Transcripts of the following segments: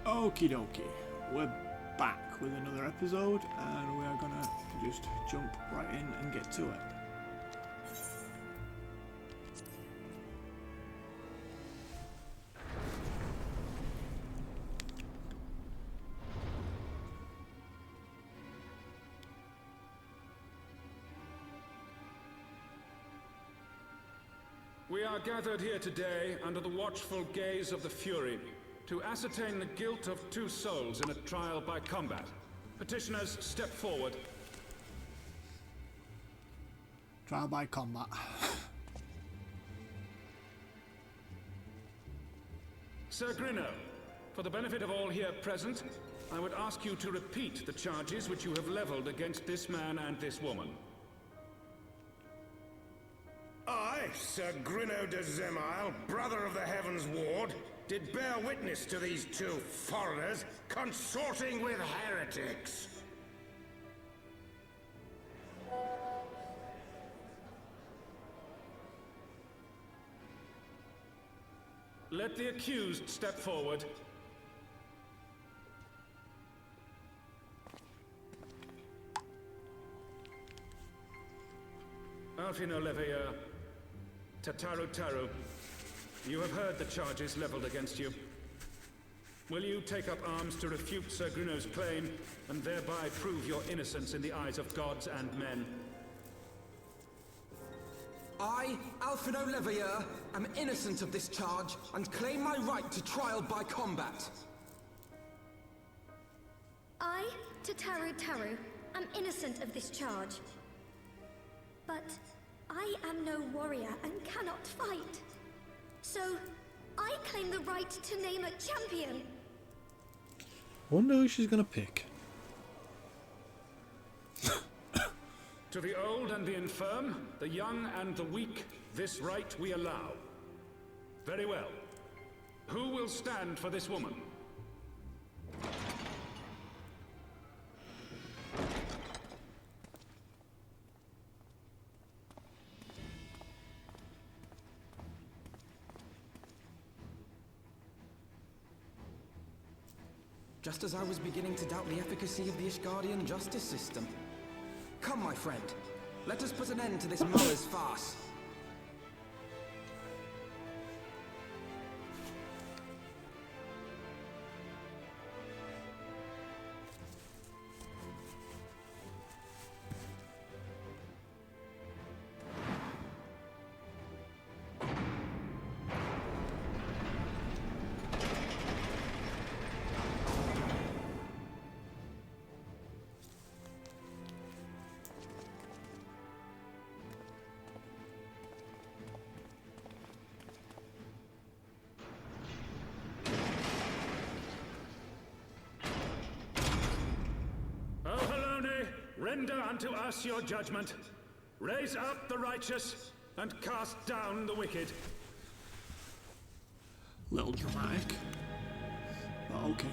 Okie dokie, we're back with another episode and we are gonna just jump right in and get to it. We are gathered here today under the watchful gaze of the Fury to ascertain the guilt of 2 souls in a trial by combat. Petitioners, step forward. Trial by combat. Sir Grinno, for the benefit of all here present, I would ask you to repeat the charges which you have leveled against this man and this woman. I, Sir Grinno de Zemile, brother of the Heavensward, did bear witness to these 2 foreigners consorting with heretics. Let the accused step forward. Alfino Leveilleur, Tataru, you have heard the charges leveled against you. Will you take up arms to refute Sir Grinno's claim, and thereby prove your innocence in the eyes of gods and men? I, Alfino Leveilleur, am innocent of this charge, and claim my right to trial by combat. I, Tataru, am innocent of this charge. But I am no warrior and cannot fight. So, I claim the right to name a champion. Wonder who she's gonna pick. To the old and the infirm, the young and the weak, this right we allow. Very well. Who will stand for this woman? Just as I was beginning to doubt the efficacy of the Ishgardian justice system. Come, my friend. Let us put an end to this mother's farce. Render unto us your judgment. Raise up the righteous, and cast down the wicked. Little dramatic. But okay.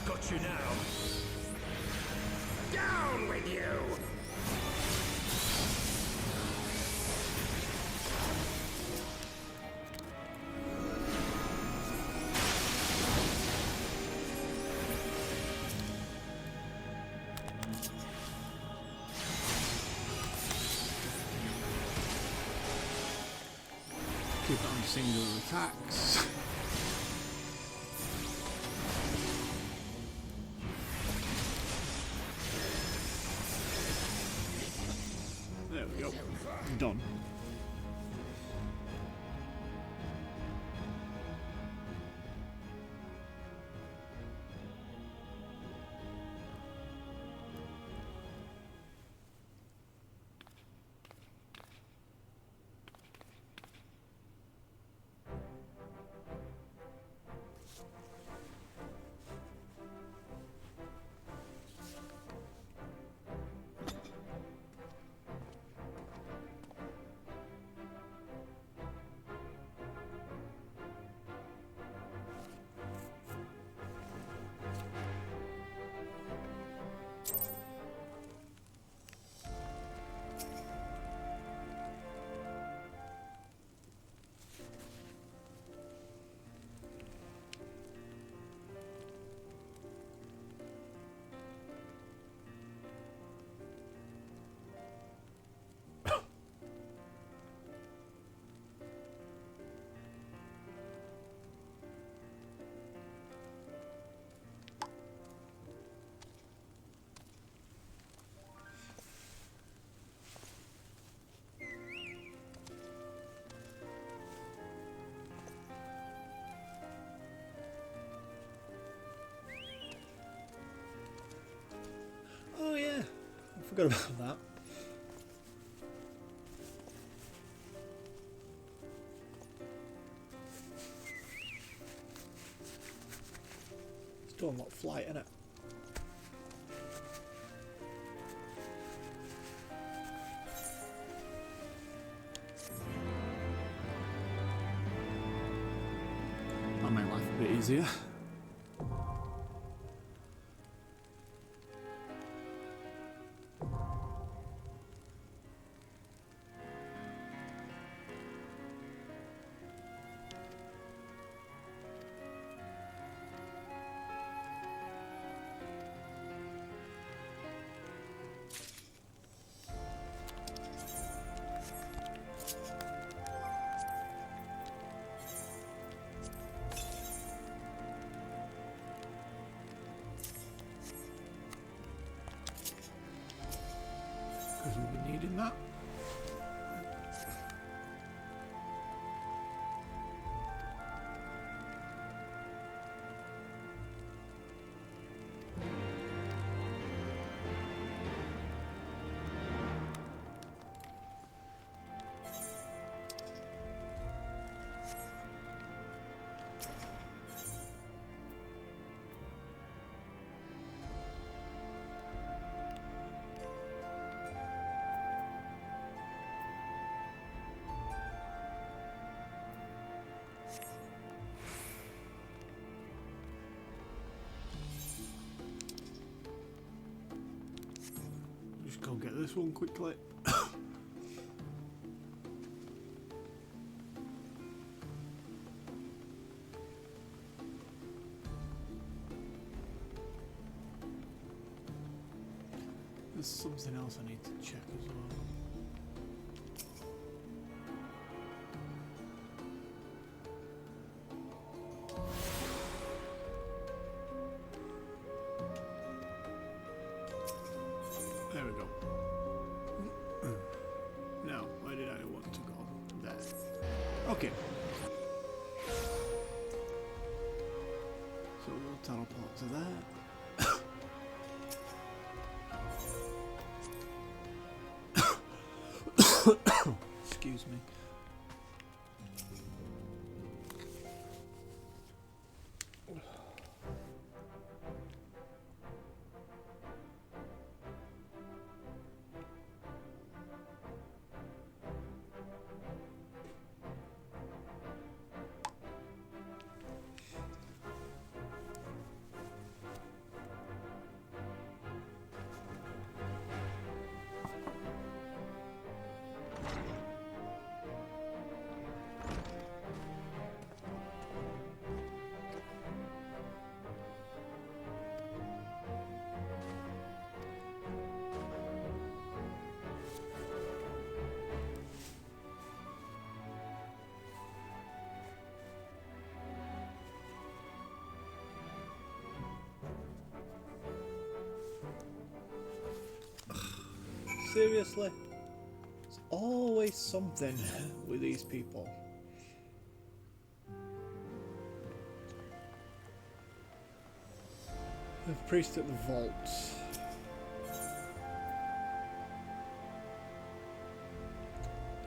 Got you now. Down with you! singular attacks. There we go. Done. Oh yeah, I forgot about that. Still not flight, innit? That made life a bit easier. Because we'll be needing that. Just go get this one quickly. There's something else I need to check as well. There we go. Now, where did I want to go? There. Okay. So we'll teleport to there. Excuse me. Seriously? There's always something with these people. The priest at the vault.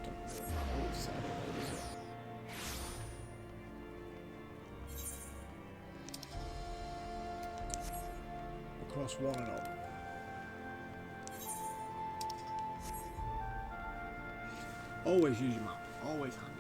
Don't really know which side it is. Across one and up. Always use your map. Always handy.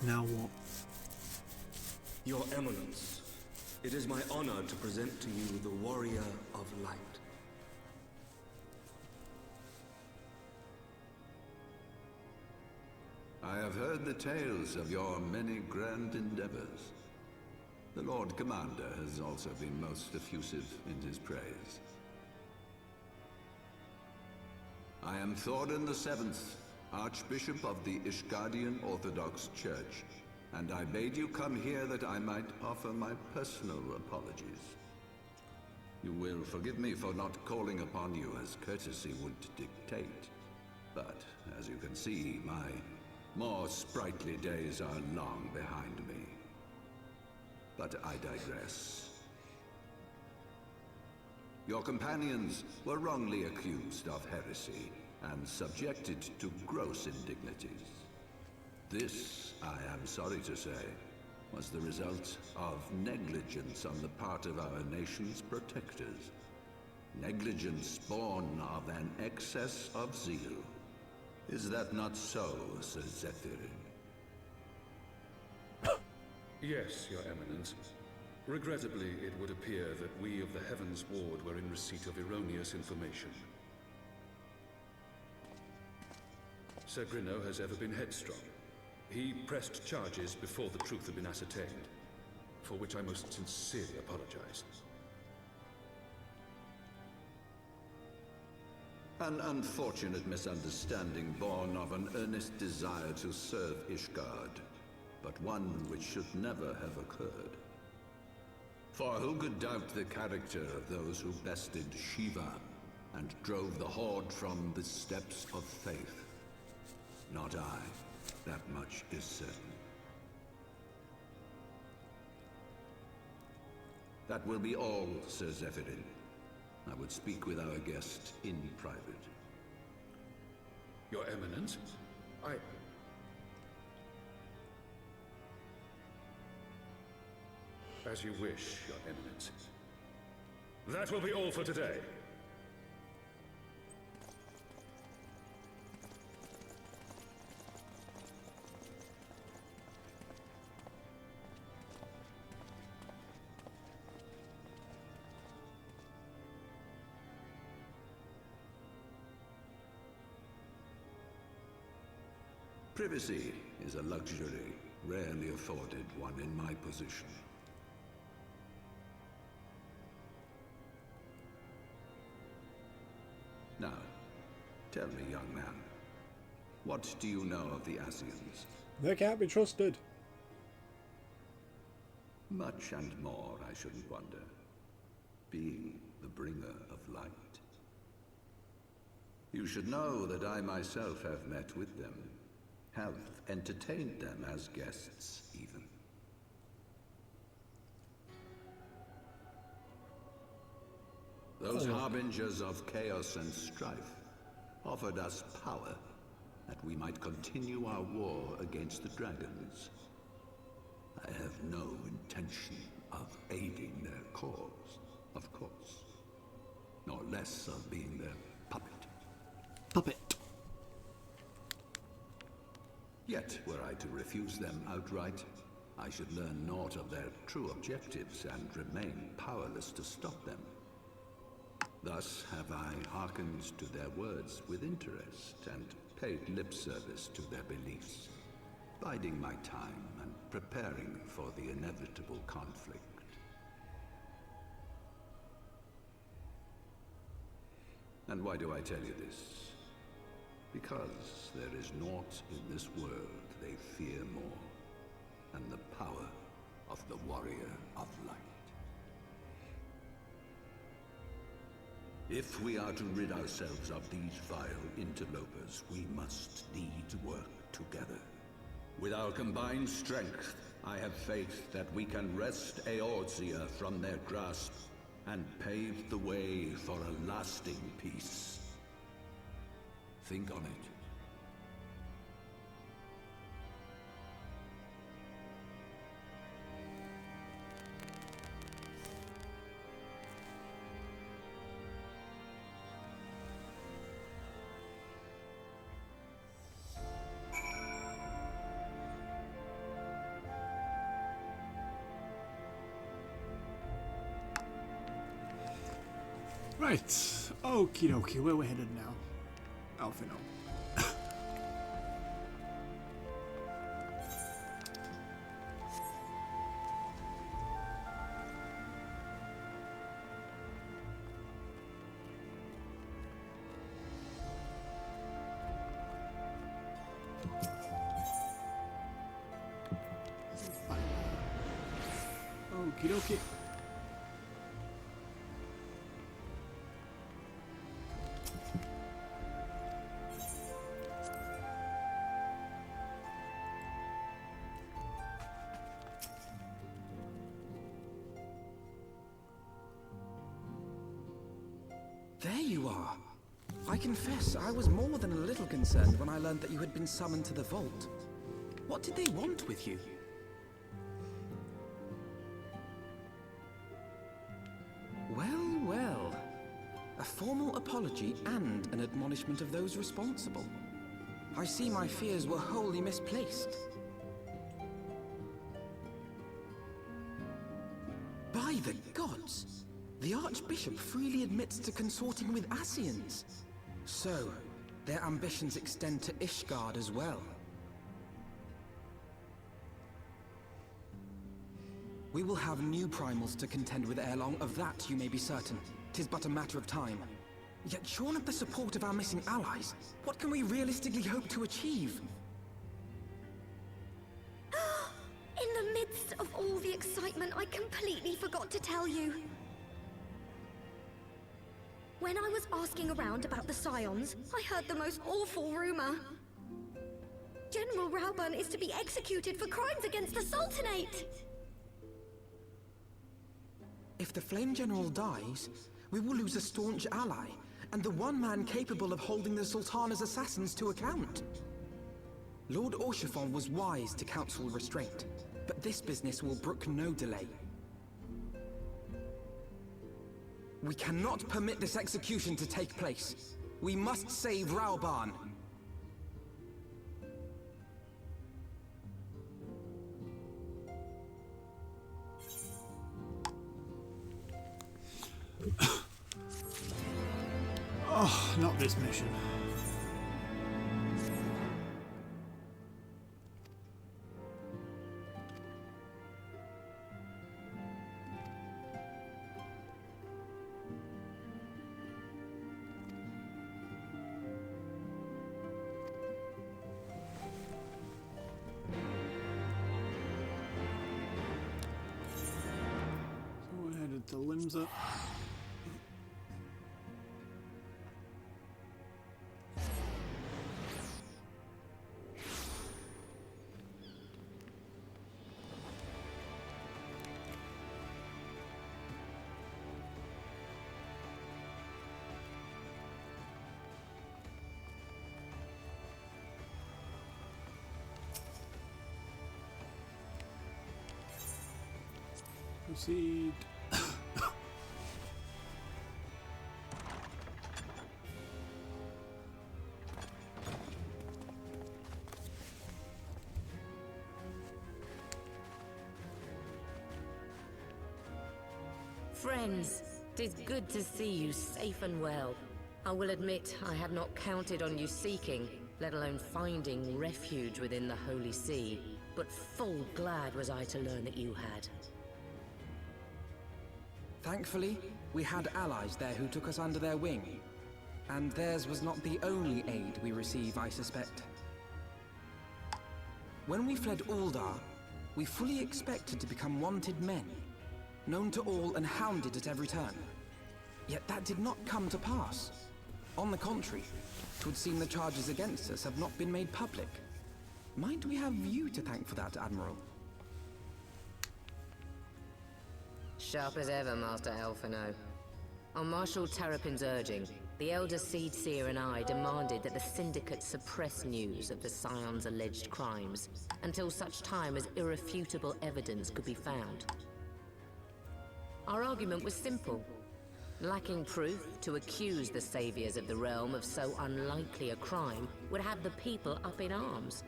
Now what? Your Eminence, it is my honor to present to you the Warrior of Light. I have heard the tales of your many grand endeavors. The Lord Commander has also been most effusive in his praise. I am Thorin the Seventh, Archbishop of the Ishgardian Orthodox Church, and I bade you come here that I might offer my personal apologies. You will forgive me for not calling upon you as courtesy would dictate, but as you can see, my more sprightly days are long behind me. But I digress. Your companions were wrongly accused of heresy and subjected to gross indignities. This, I am sorry to say, was the result of negligence on the part of our nation's protectors. Negligence born of an excess of zeal. Is that not so, Sir Zephyrin? Yes, Your Eminence. Regrettably, it would appear that we of the Heavensward were in receipt of erroneous information. Sir Grinno has ever been headstrong. He pressed charges before the truth had been ascertained, for which I most sincerely apologize. An unfortunate misunderstanding born of an earnest desire to serve Ishgard, but one which should never have occurred. For who could doubt the character of those who bested Shiva and drove the Horde from the steps of faith? Not I. That much is certain. That will be all, Sir Zephyrin. I would speak with our guest in private. Your Eminence, As you wish, Your Eminence. That will be all for today. Privacy is a luxury rarely afforded one in my position. Now, tell me, young man, what do you know of the Asians? They can't be trusted. Much and more, I shouldn't wonder. Being the bringer of light. You should know that I myself have met with them. Have entertained them as guests, even. Those harbingers of chaos and strife offered us power that we might continue our war against the dragons. I have no intention of aiding their cause, of course, nor less of being their puppet. Puppet. Yet, were I to refuse them outright, I should learn naught of their true objectives and remain powerless to stop them. Thus have I hearkened to their words with interest and paid lip service to their beliefs, biding my time and preparing for the inevitable conflict. And why do I tell you this? Because there is naught in this world they fear more than the power of the Warrior of Light. If we are to rid ourselves of these vile interlopers, we must need work together. With our combined strength, I have faith that we can wrest Eorzea from their grasp and pave the way for a lasting peace. Think on it. Right, okie dokie, where we're headed now? Alphino. Okie dokie. There you are. I confess, I was more than a little concerned when I learned that you had been summoned to the vault. What did they want with you? Well, well. A formal apology and an admonishment of those responsible. I see my fears were wholly misplaced. By the gods! The Archbishop freely admits to consorting with Ascians. So, their ambitions extend to Ishgard as well. We will have new primals to contend with ere long, of that you may be certain. 'Tis but a matter of time. Yet shorn of the support of our missing allies, what can we realistically hope to achieve? In the midst of all the excitement, I completely forgot to tell you. When I was asking around about the Scions, I heard the most awful rumor. General Raubahn is to be executed for crimes against the Sultanate! If the Flame General dies, we will lose a staunch ally, and the one man capable of holding the Sultana's assassins to account. Lord Orchiffon was wise to counsel restraint, but this business will brook no delay. We cannot permit this execution to take place. We must save Raubahn. Oh, not this mission. The limbs up. Proceed. Friends, 'tis good to see you safe and well. I will admit I had not counted on you seeking, let alone finding refuge within the Holy See, but full glad was I to learn that you had. Thankfully, we had allies there who took us under their wing. And theirs was not the only aid we receive, I suspect. When we fled Uldar, we fully expected to become wanted men, known to all and hounded at every turn. Yet that did not come to pass. On the contrary, 'twould seem the charges against us have not been made public. Might we have you to thank for that, Admiral? Sharp as ever, Master Alphino. On Marshal Terrapin's urging, the Elder Seedseer and I demanded that the Syndicate suppress news of the Scion's alleged crimes until such time as irrefutable evidence could be found. Our argument was simple. Lacking proof, to accuse the Saviors of the Realm of so unlikely a crime would have the people up in arms.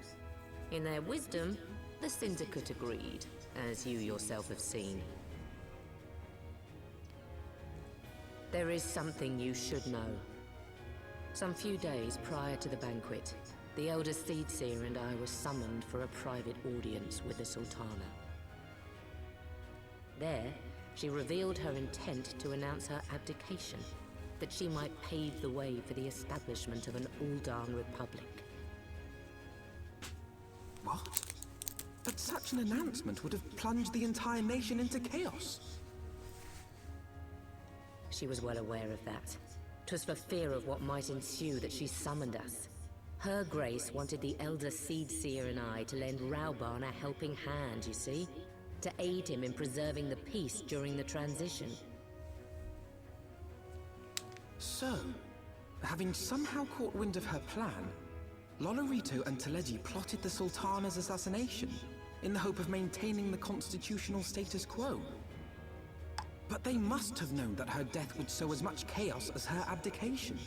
In their wisdom, the Syndicate agreed, as you yourself have seen. There is something you should know. Some few days prior to the banquet, the Elder Seedseer and I were summoned for a private audience with the Sultana. There, she revealed her intent to announce her abdication, that she might pave the way for the establishment of an Uldan Republic. What? But such an announcement would have plunged the entire nation into chaos. She was well aware of that. 'Twas for fear of what might ensue that she summoned us. Her Grace wanted the Elder Seedseer and I to lend Raubahn a helping hand, you see? To aid him in preserving the peace during the transition. So, having somehow caught wind of her plan, Lolorito and Teleji plotted the Sultana's assassination in the hope of maintaining the constitutional status quo. But they must have known that her death would sow as much chaos as her abdication.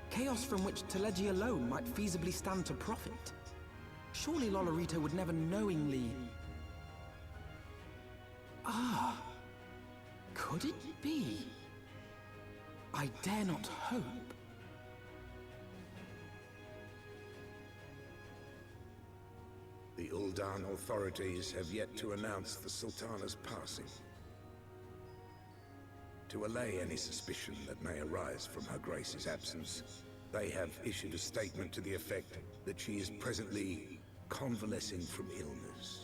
Chaos from which Teleji alone might feasibly stand to profit. Surely Lolorito would never knowingly... Ah, could it be? I dare not hope. The Uldan authorities have yet to announce the Sultana's passing. To allay any suspicion that may arise from Her Grace's absence, they have issued a statement to the effect that she is presently convalescing from illness.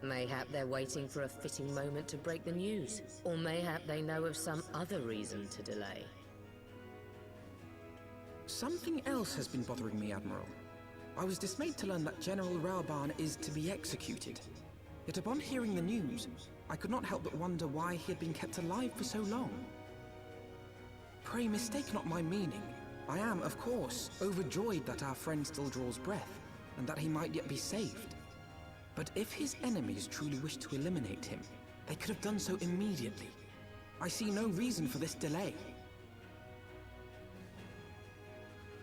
Mayhap they're waiting for a fitting moment to break the news. Or mayhap they know of some other reason to delay. Something else has been bothering me, Admiral. I was dismayed to learn that General Raubahn is to be executed. Yet upon hearing the news, I could not help but wonder why he had been kept alive for so long. Pray mistake not my meaning. I am, of course, overjoyed that our friend still draws breath, and that he might yet be saved. But if his enemies truly wished to eliminate him, they could have done so immediately. I see no reason for this delay.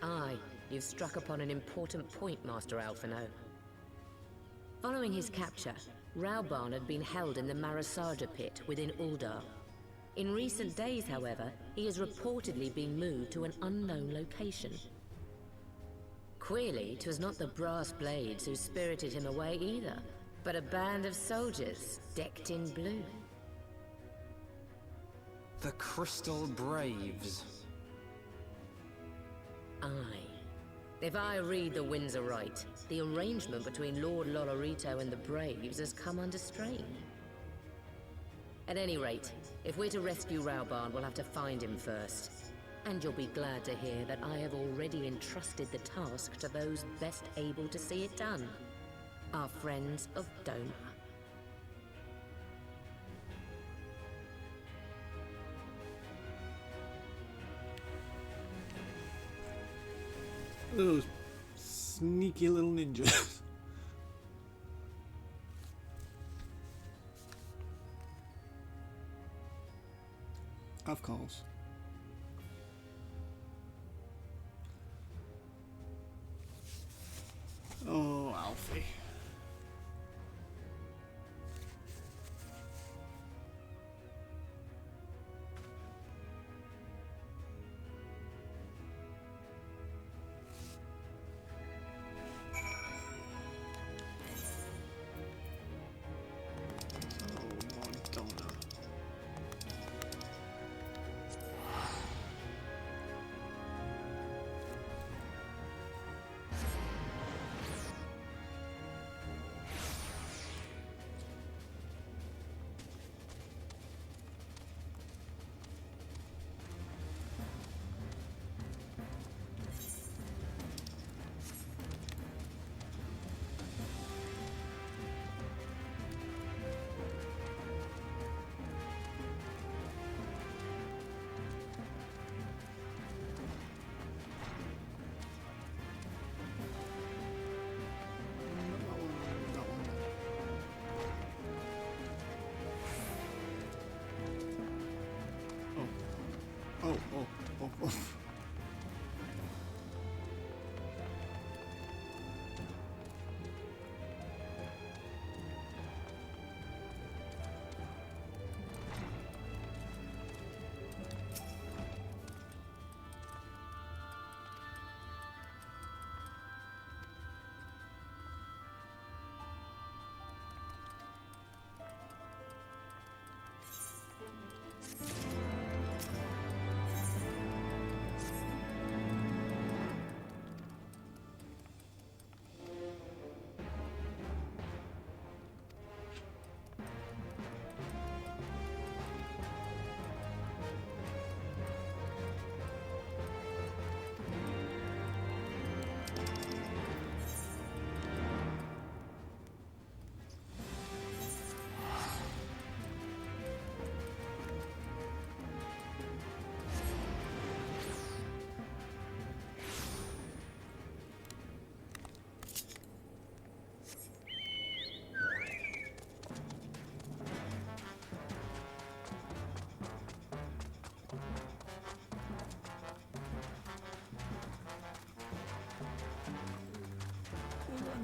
Aye, you've struck upon an important point, Master Alphino. Following his capture, Raubahn had been held in the Marasaja pit within Uldar. In recent days, however, he has reportedly been moved to an unknown location. Queerly, 'twas not the Brass Blades who spirited him away either, but a band of soldiers decked in blue. The Crystal Braves. Aye. If I read the winds aright, the arrangement between Lord Lolorito and the Braves has come under strain. At any rate, if we're to rescue Raubahn, we'll have to find him first. And you'll be glad to hear that I have already entrusted the task to those best able to see it done. Our friends of Doma. Those sneaky little ninjas. Of course. Oh, Alfie.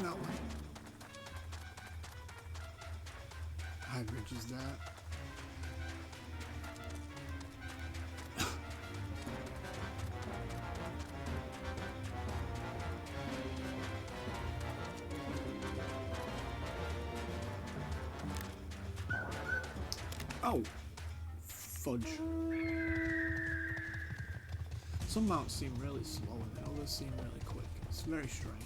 that way. High bridge is that. Oh, fudge. Some mounts seem really slow and others seem really quick. It's very strange.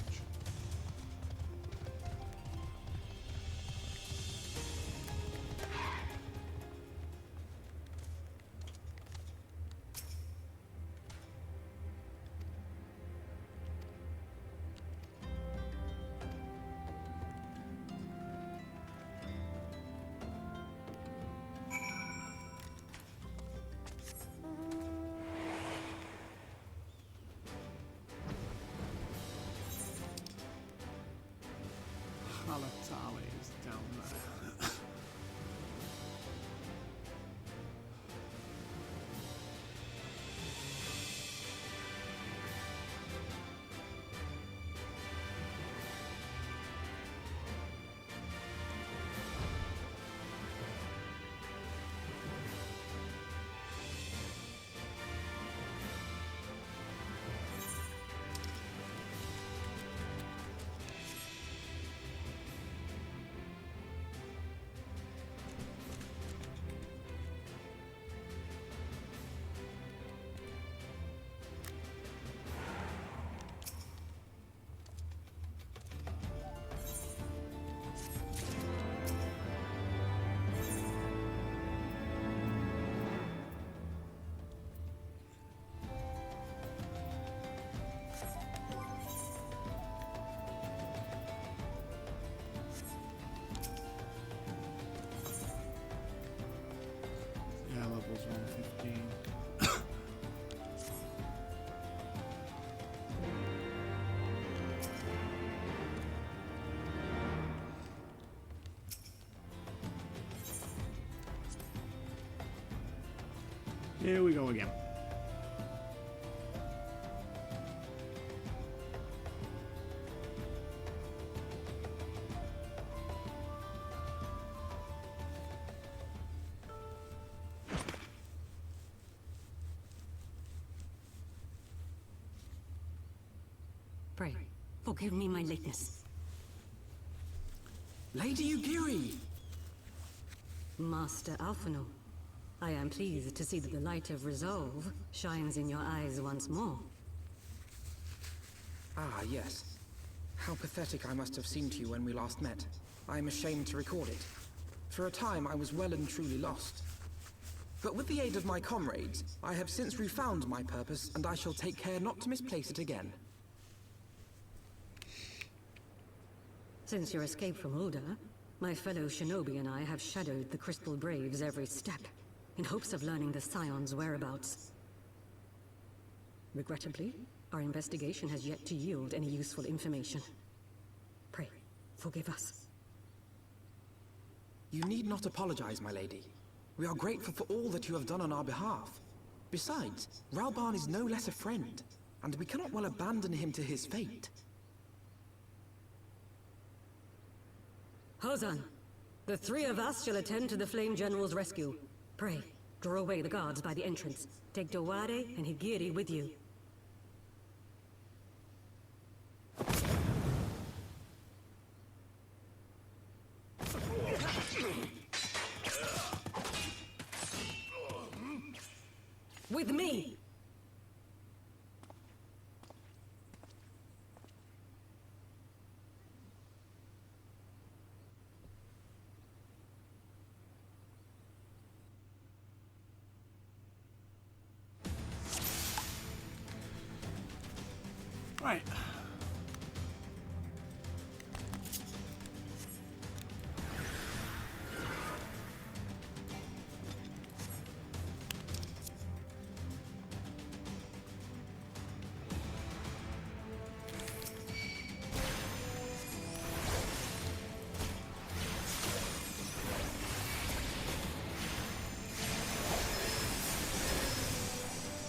Halatali is down there. Yeah, level's 115. Here we go again. Pray, forgive me my lateness. Lady Ugiri! Master Alphino, I am pleased to see that the light of resolve shines in your eyes once more. Ah, yes. How pathetic I must have seemed to you when we last met. I am ashamed to record it. For a time, I was well and truly lost. But with the aid of my comrades, I have since refound my purpose, and I shall take care not to misplace it again. Since your escape from Ulda, my fellow shinobi and I have shadowed the Crystal Braves every step, in hopes of learning the Scion's whereabouts. Regrettably, our investigation has yet to yield any useful information. Pray, forgive us. You need not apologize, my lady. We are grateful for all that you have done on our behalf. Besides, Raubahn is no less a friend, and we cannot well abandon him to his fate. Hozan, the three of us shall attend to the Flame General's rescue. Pray, draw away the guards by the entrance. Take Dowade and Higiri with you. With me! Right.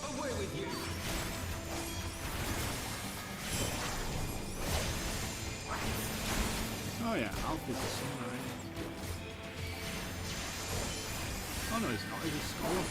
Away with you! yeah, Alf is the summoner, isn't he? Oh no, he's not, he's a scholar.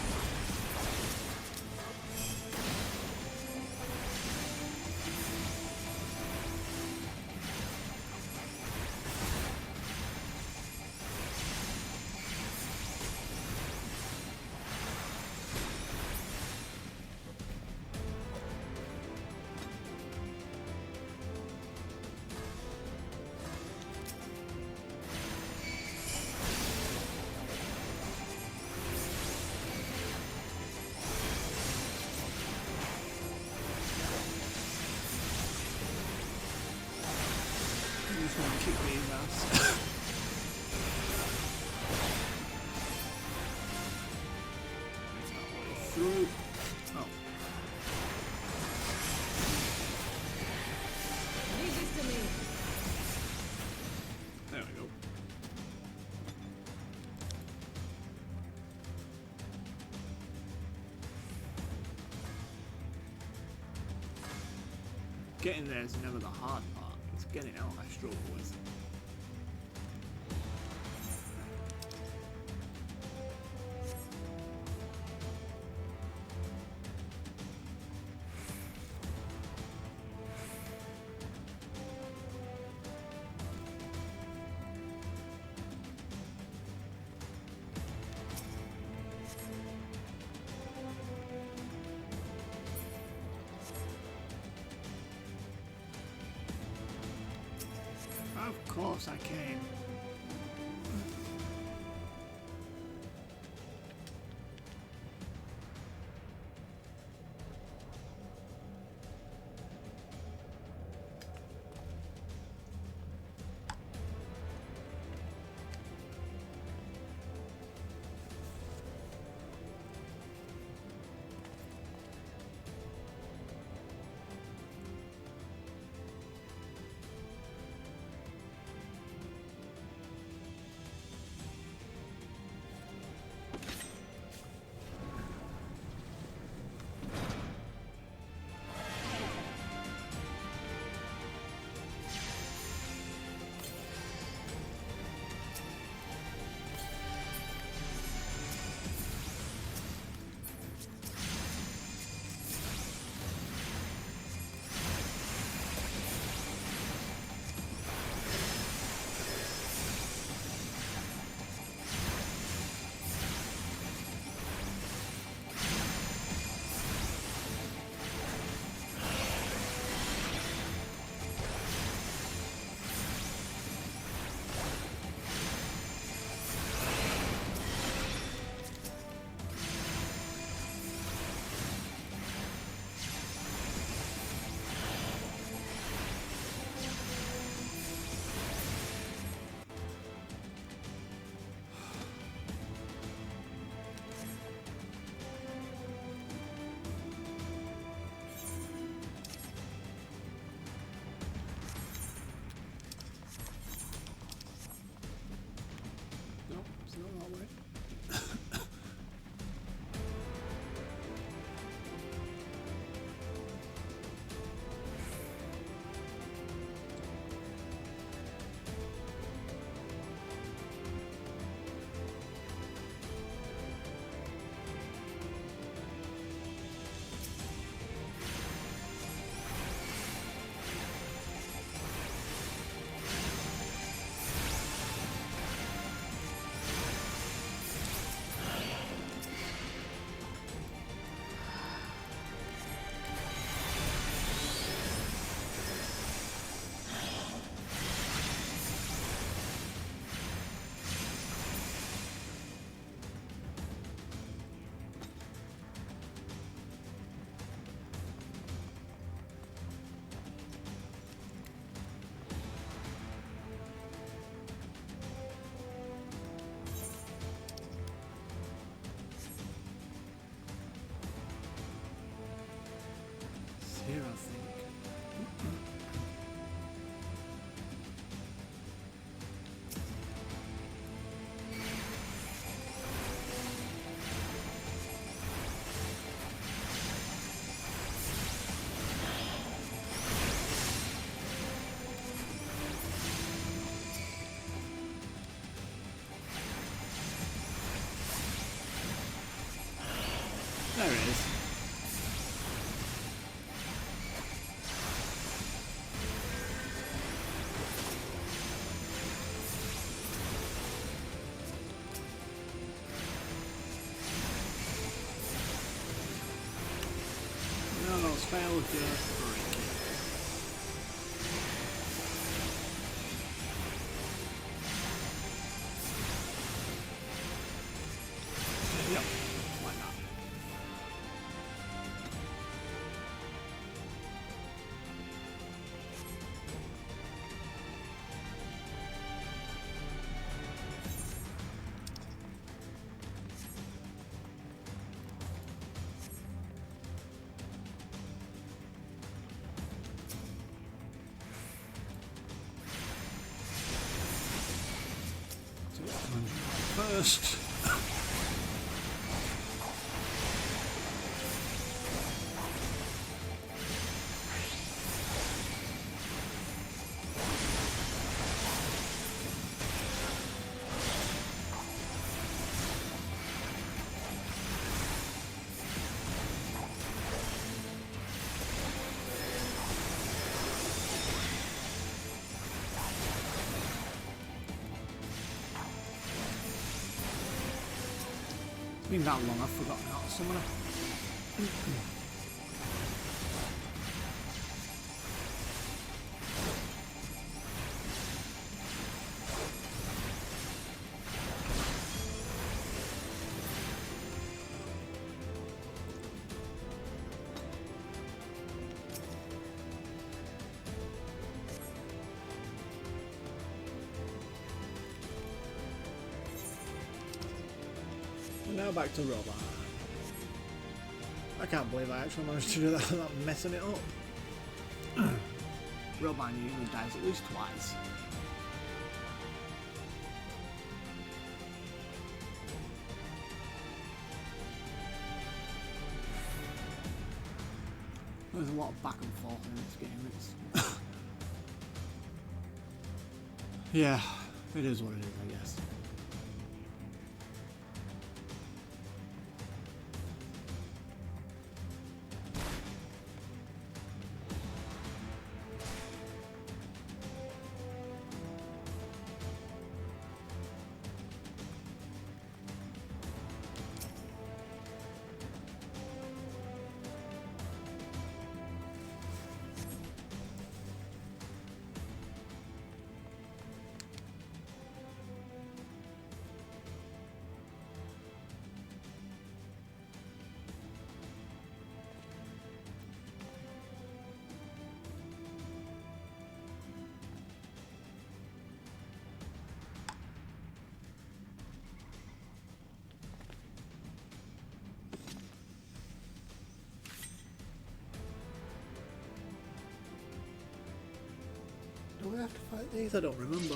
He's gonna kick me in the ass. It's not way through. Oh. Leave this to me. There we go. Getting there is never the hard part. It's getting out I struggle with. Of course I came. it is. No, those failed to break it. Yep, why not? First. It's been that long, I've forgotten how to summon her. Now back to Raubahn. I can't believe I actually managed to do that without messing it up. Raubahn usually dies at least twice. There's a lot of back and forth in this game. It's yeah, it is what it is, I guess. Do we have to fight these? I don't remember.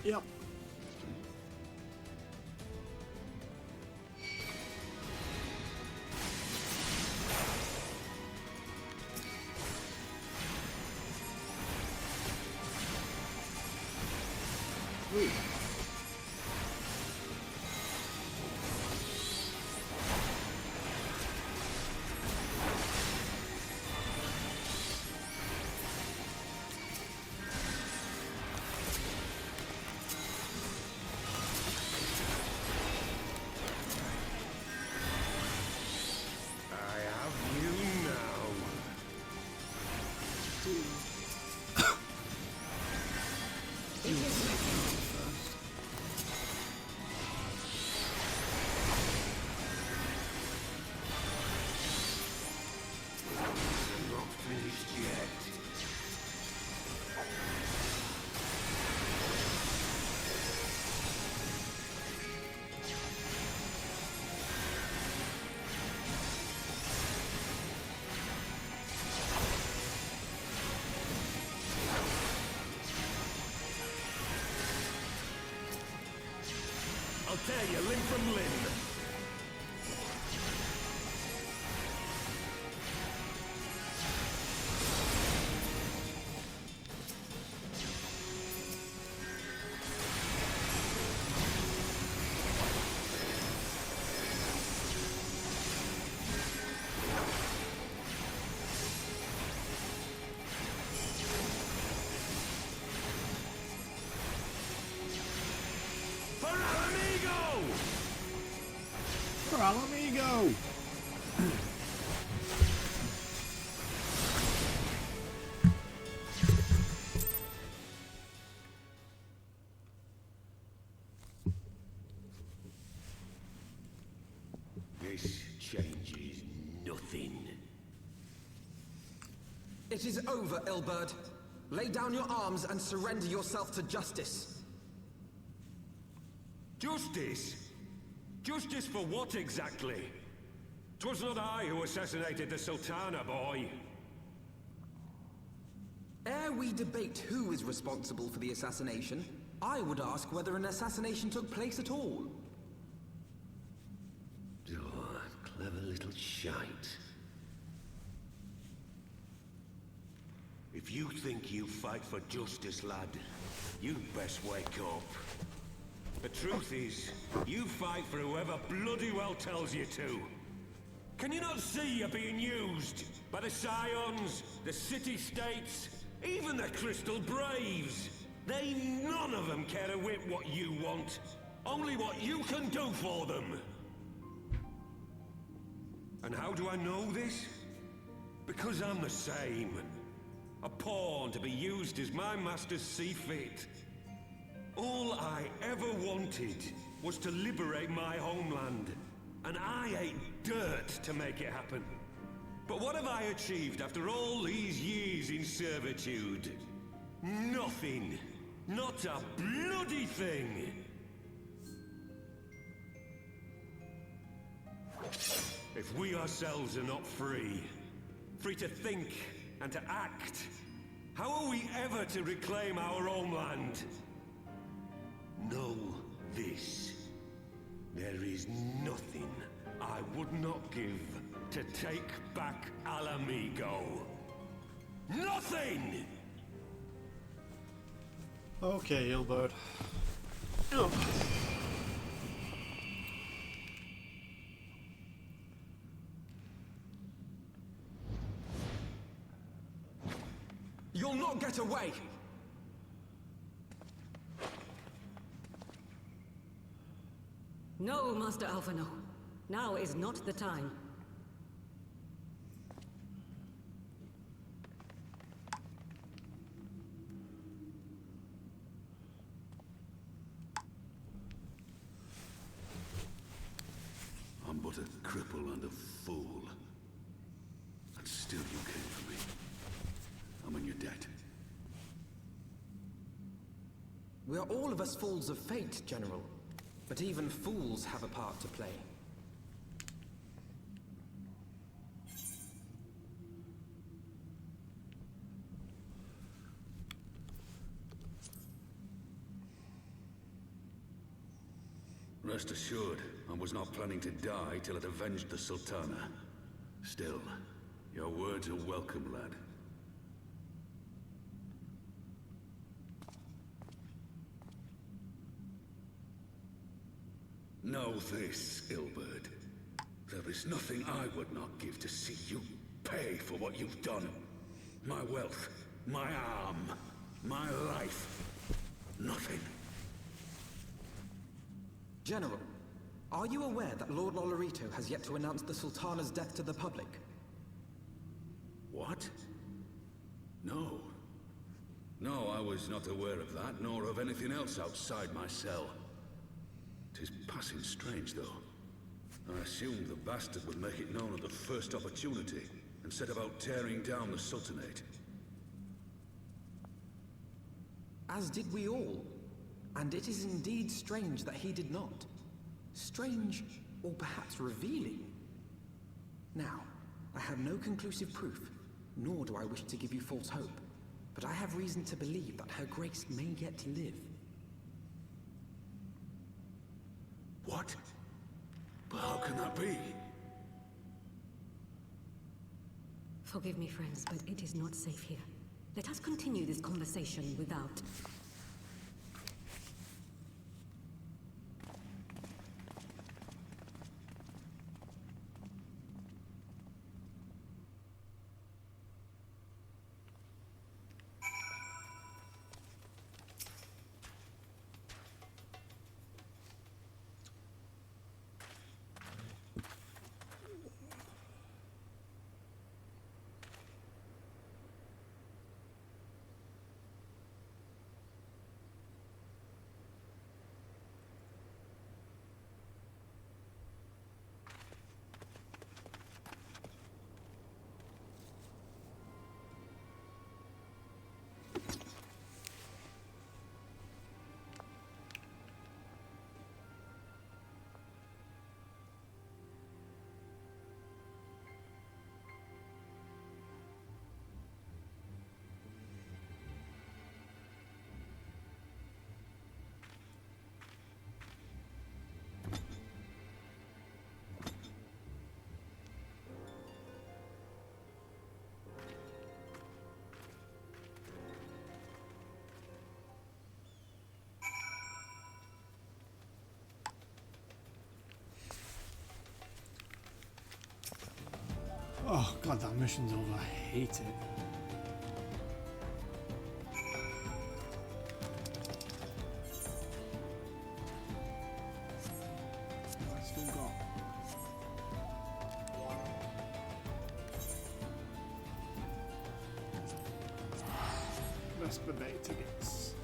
Yep. Ooh. I'll tear you limb from limb. go! This changes nothing. It is over, Ilberd. Lay down your arms and surrender yourself to justice. Justice? Justice for what exactly? 'Twas not I who assassinated the Sultana, boy. Ere we debate who is responsible for the assassination, I would ask whether an assassination took place at all. Oh, clever little shite. If you think you fight for justice, lad, you'd best wake up. The truth is, you fight for whoever bloody well tells you to. Can you not see you're being used? By the Scions, the City-States, even the Crystal Braves? They none of them care a whit what you want. Only what you can do for them. And how do I know this? Because I'm the same. A pawn to be used as my masters see fit. All I ever wanted was to liberate my homeland. And I ate dirt to make it happen. But what have I achieved after all these years in servitude? Nothing. Not a bloody thing. If we ourselves are not free, free to think and to act, how are we ever to reclaim our homeland? Know this. There is nothing I would not give to take back Alamigo. Nothing! Okay, Ilberd. You'll not get away! No, Master Alphino. Now is not the time. I'm but a cripple and a fool. And still you came for me. I'm in your debt. We are all of us fools of fate, General. But even fools have a part to play. Rest assured, I was not planning to die till it avenged the Sultana. Still, your words are welcome, lad. Know this, Ilberd. There is nothing I would not give to see you pay for what you've done. My wealth, my arm, my life. Nothing. General, are you aware that Lord Lolorito has yet to announce the Sultana's death to the public? What? No. No, I was not aware of that, nor of anything else outside my cell. 'Tis passing strange, though. I assumed the bastard would make it known at the first opportunity, and set about tearing down the Sultanate. As did we all. And it is indeed strange that he did not. Strange, or perhaps revealing. Now, I have no conclusive proof, nor do I wish to give you false hope, but I have reason to believe that Her Grace may yet live. What? But how can that be? Forgive me, friends, but it is not safe here. Let us continue this conversation without... God, that mission's over. I hate it. I still got Vesper Bay tickets.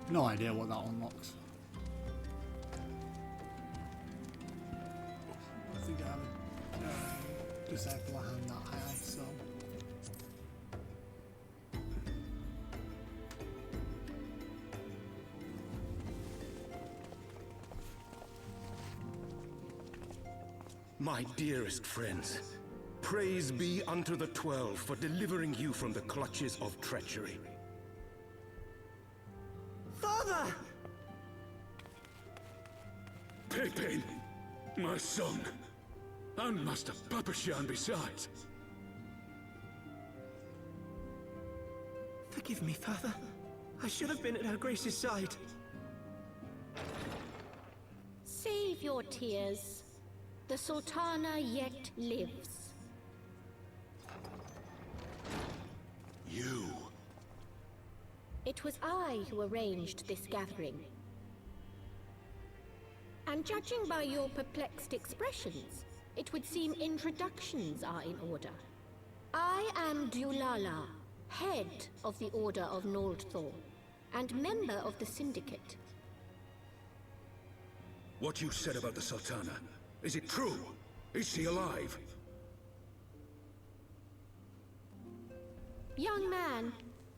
No idea what that unlocks. I think I have a disciple hand that high, so. My dearest friends, praise be unto the 12 for delivering you from the clutches of treachery. Father! Pippin, my son, and Master Papashan besides. Forgive me, Father. I should have been at Her Grace's side. Save your tears. The Sultana yet lives. You. It was I who arranged this gathering. And judging by your perplexed expressions, it would seem introductions are in order. I am Dulala, head of the Order of Noldthor, and member of the Syndicate. What you said about the Sultana, is it true? Is she alive? Young man,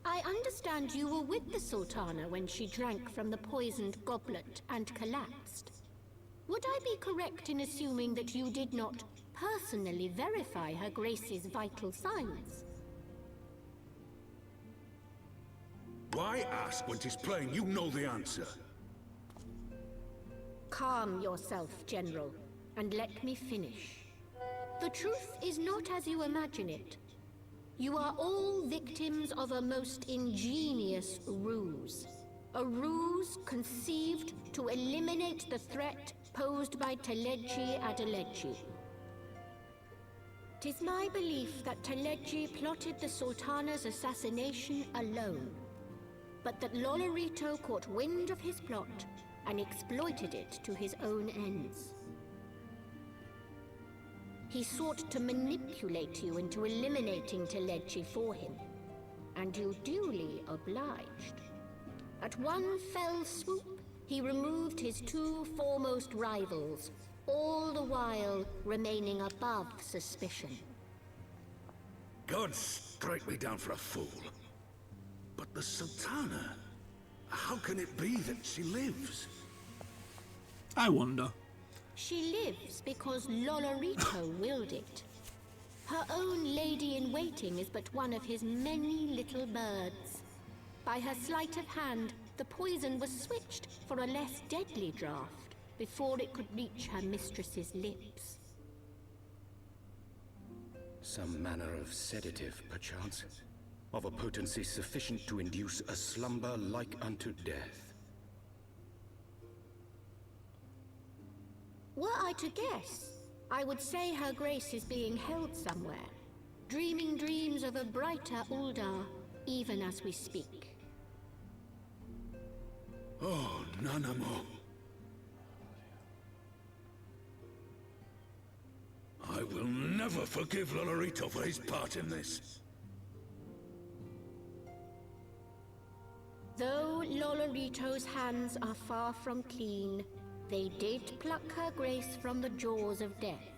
I understand you were with the Sultana when she drank from the poisoned goblet and collapsed. Would I be correct in assuming that you did not personally verify Her Grace's vital signs? Why ask when 'tis plain you know the answer? Calm yourself, General, and let me finish. The truth is not as you imagine it. You are all victims of a most ingenious ruse. A ruse conceived to eliminate the threat posed by Teleji Adeleji. 'Tis my belief that Teleji plotted the Sultana's assassination alone, but that Lolorito caught wind of his plot and exploited it to his own ends. He sought to manipulate you into eliminating Teleji for him, and you duly obliged. At one fell swoop, he removed his two foremost rivals, all the while remaining above suspicion. God strike me down for a fool. But the Sultana, how can it be that she lives? I wonder. She lives because Lolorito willed it. Her own lady-in-waiting is but one of his many little birds. By her sleight of hand, the poison was switched for a less deadly draught before it could reach her mistress's lips. Some manner of sedative, perchance? Of a potency sufficient to induce a slumber like unto death. Were I to guess, I would say Her Grace is being held somewhere, dreaming dreams of a brighter Uldar, even as we speak. Oh, Nanamo. I will never forgive Lolorito for his part in this. Though Lolorito's hands are far from clean, they did pluck Her Grace from the jaws of death.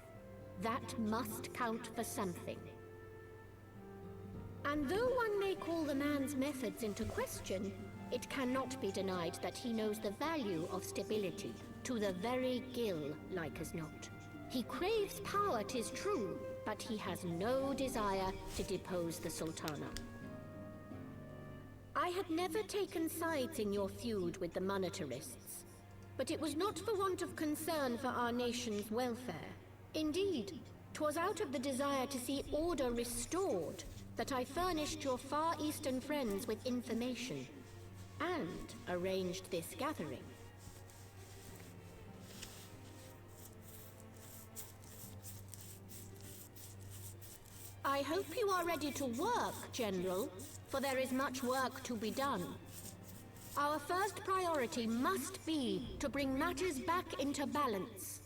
That must count for something. And though one may call the man's methods into question, it cannot be denied that he knows the value of stability, to the very gill, like as not. He craves power, 'tis true, but he has no desire to depose the Sultana. I had never taken sides in your feud with the Monetarists. But it was not for want of concern for our nation's welfare. Indeed, 'twas out of the desire to see order restored that I furnished your Far Eastern friends with information, and arranged this gathering. I hope you are ready to work, General, for there is much work to be done. Our first priority must be to bring matters back into balance.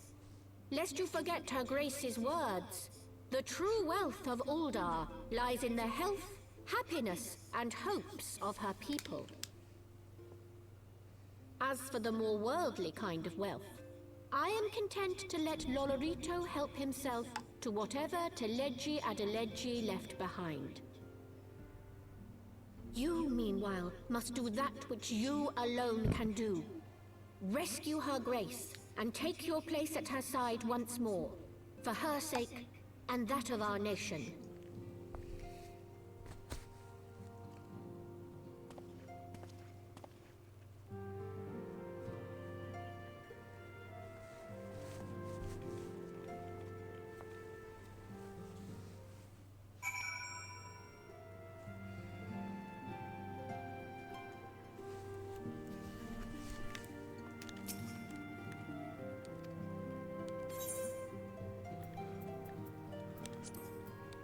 Lest you forget Her Grace's words, the true wealth of Uldar lies in the health, happiness, and hopes of her people. As for the more worldly kind of wealth, I am content to let Lolorito help himself to whatever Teledji Adeledji left behind. You, meanwhile, must do that which you alone can do. Rescue Her Grace, and take your place at her side once more, for her sake, and that of our nation.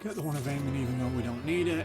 Get the one of aiming even though we don't need it.